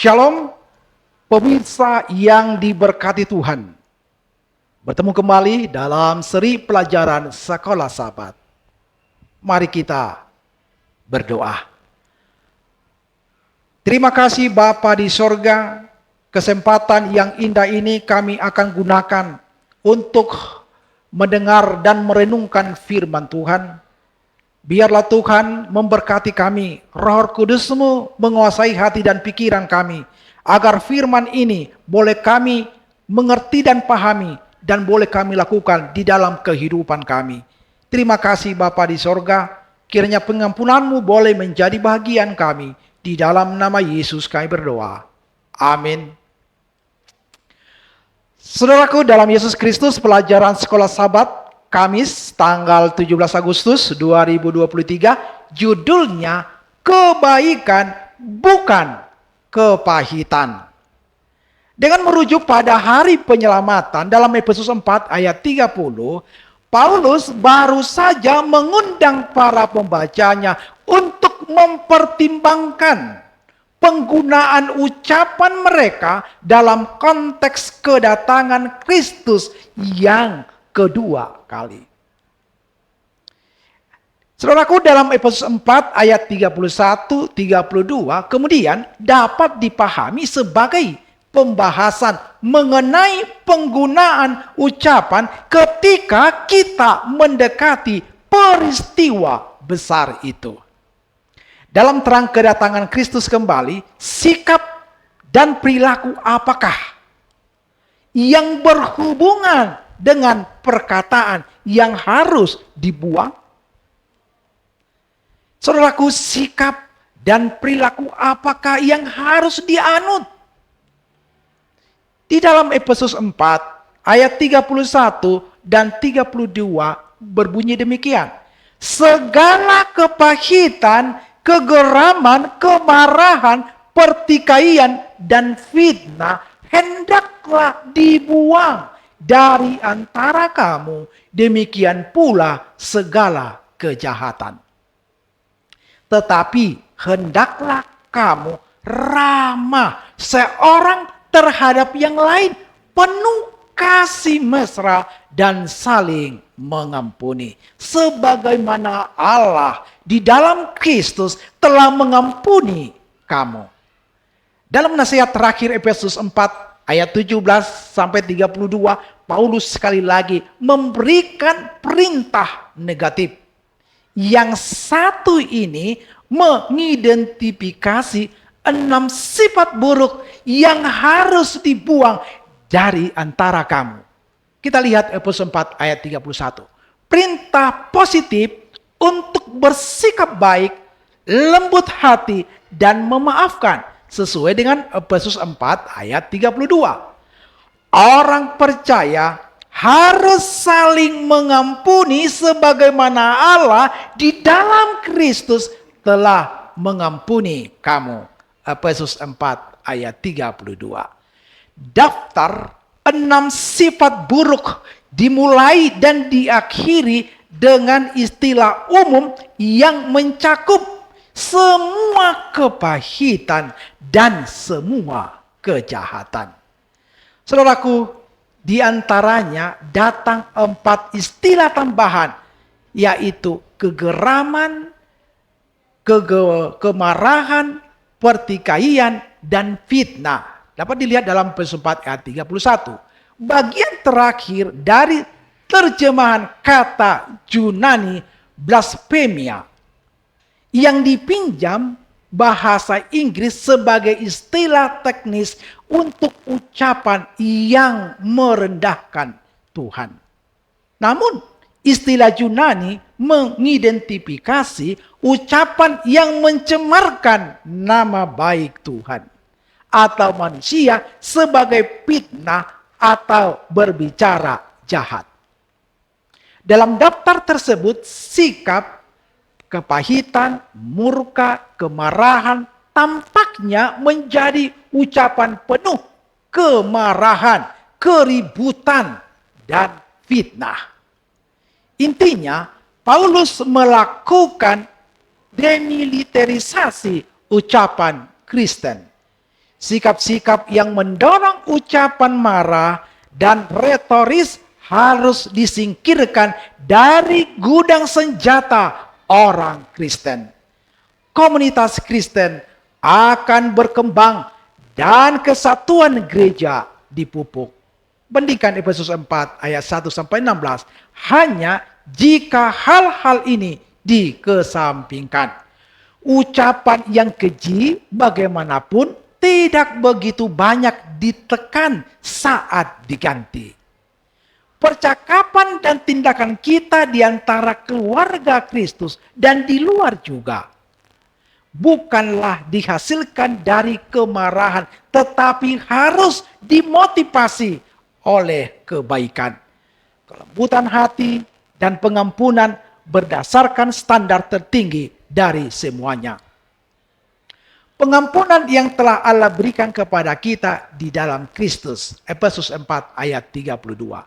Shalom, pemirsa yang diberkati Tuhan. Bertemu kembali dalam seri pelajaran Sekolah Sabat. Mari kita berdoa. Terima kasih Bapa di sorga, kesempatan yang indah ini kami akan gunakan untuk mendengar dan merenungkan firman Tuhan. Biarlah Tuhan memberkati kami, Roh Kudus-Mu menguasai hati dan pikiran kami, agar firman ini boleh kami mengerti dan pahami, dan boleh kami lakukan di dalam kehidupan kami. Terima kasih Bapa di sorga, kiranya pengampunan-Mu boleh menjadi bagian kami. Di dalam nama Yesus kami berdoa. Amin. Saudaraku, dalam Yesus Kristus, pelajaran Sekolah Sabat Kamis tanggal 17 Agustus 2023, judulnya Kebaikan Bukan Kepahitan. Dengan merujuk pada hari penyelamatan dalam Efesus 4 ayat 30, Paulus baru saja mengundang para pembacanya untuk mempertimbangkan penggunaan ucapan mereka dalam konteks kedatangan Kristus yang kedua kali. Saudaraku, dalam Efesus 4 ayat 31-32 kemudian dapat dipahami sebagai pembahasan mengenai penggunaan ucapan ketika kita mendekati peristiwa besar itu. Dalam terang kedatangan Kristus kembali, sikap dan perilaku apakah yang berhubungan dengan perkataan yang harus dibuang? Saudaraku, sikap dan perilaku apakah yang harus dianut? Di dalam Efesus 4 ayat 31 dan 32 berbunyi demikian. Segala kepahitan, kegeraman, kemarahan, pertikaian, dan fitnah hendaklah dibuang dari antara kamu, demikian pula segala kejahatan. Tetapi hendaklah kamu ramah seorang terhadap yang lain, penuh kasih mesra dan saling mengampuni, sebagaimana Allah di dalam Kristus telah mengampuni kamu. Dalam nasihat terakhir Efesus 4 ayat 17 sampai 32, Paulus sekali lagi memberikan perintah negatif. Yang satu ini mengidentifikasi 6 sifat buruk yang harus dibuang dari antara kamu. Kita lihat Efesus 4 ayat 31. Perintah positif untuk bersikap baik, lembut hati, dan memaafkan. Sesuai dengan Efesus 4 ayat 32. Orang percaya harus saling mengampuni sebagaimana Allah di dalam Kristus telah mengampuni kamu. Efesus 4 ayat 32. Daftar 6 sifat buruk dimulai dan diakhiri dengan istilah umum yang mencakup semua kepahitan dan semua kejahatan. Saudaraku, di antaranya datang 4 istilah tambahan, yaitu kegeraman, kemarahan, pertikaian, dan fitnah. Dapat dilihat dalam Efesus 4 ayat 31. Bagian terakhir dari terjemahan kata Yunani blasphemia yang dipinjam bahasa Inggris sebagai istilah teknis untuk ucapan yang merendahkan Tuhan. Namun, istilah Yunani mengidentifikasi ucapan yang mencemarkan nama baik Tuhan atau manusia sebagai fitnah atau berbicara jahat. Dalam daftar tersebut, sikap, kepahitan, murka, kemarahan tampaknya menjadi ucapan penuh kemarahan, keributan, dan fitnah. Intinya, Paulus melakukan demilitarisasi ucapan Kristen. Sikap-sikap yang mendorong ucapan marah dan retoris harus disingkirkan dari gudang senjata orang Kristen. Komunitas Kristen akan berkembang dan kesatuan gereja dipupuk. Bandingkan Efesus 4 ayat 1-16. Hanya jika hal-hal ini dikesampingkan. Ucapan yang keji bagaimanapun tidak begitu banyak ditekan saat diganti. Percakapan dan tindakan kita di antara keluarga Kristus dan di luar juga bukanlah dihasilkan dari kemarahan, tetapi harus dimotivasi oleh kebaikan. Kelembutan hati dan pengampunan berdasarkan standar tertinggi dari semuanya. Pengampunan yang telah Allah berikan kepada kita di dalam Kristus. Efesus 4 ayat 32.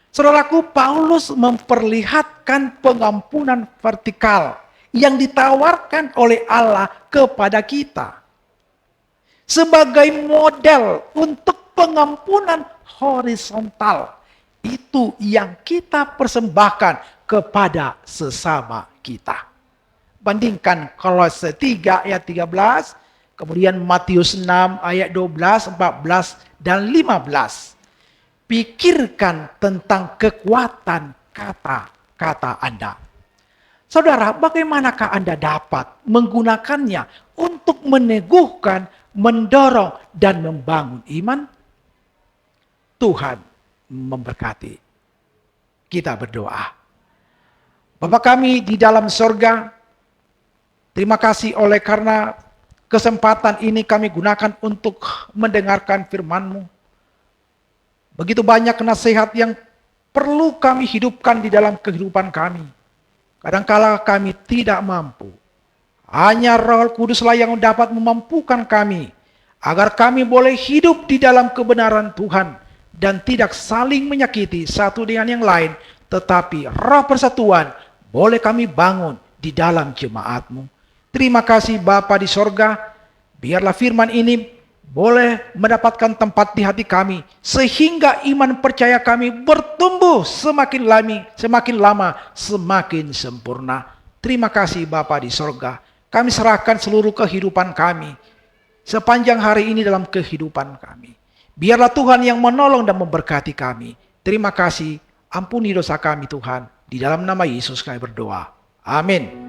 Saudaraku, Paulus memperlihatkan pengampunan vertikal yang ditawarkan oleh Allah kepada kita sebagai model untuk pengampunan horizontal. Itu yang kita persembahkan kepada sesama kita. Bandingkan Kolose 3 ayat 13, kemudian Matius 6 ayat 12, 14, dan 15. Pikirkan tentang kekuatan kata-kata Anda. Saudara, bagaimanakah Anda dapat menggunakannya untuk meneguhkan, mendorong, dan membangun iman? Tuhan memberkati. Kita berdoa. Bapa kami di dalam sorga, terima kasih oleh karena kesempatan ini kami gunakan untuk mendengarkan firman-Mu. Begitu banyak nasihat yang perlu kami hidupkan di dalam kehidupan kami. Kadangkala kami tidak mampu. Hanya Roh Kuduslah yang dapat memampukan kami agar kami boleh hidup di dalam kebenaran Tuhan dan tidak saling menyakiti satu dengan yang lain, tetapi roh persatuan boleh kami bangun di dalam jemaat-Mu. Terima kasih Bapa di sorga, biarlah firman ini boleh mendapatkan tempat di hati kami, sehingga iman percaya kami bertumbuh semakin lama, semakin sempurna. Terima kasih Bapa di sorga. Kami serahkan seluruh kehidupan kami sepanjang hari ini dalam kehidupan kami. Biarlah Tuhan yang menolong dan memberkati kami. Terima kasih, ampuni dosa kami Tuhan. Di dalam nama Yesus kami berdoa. Amin.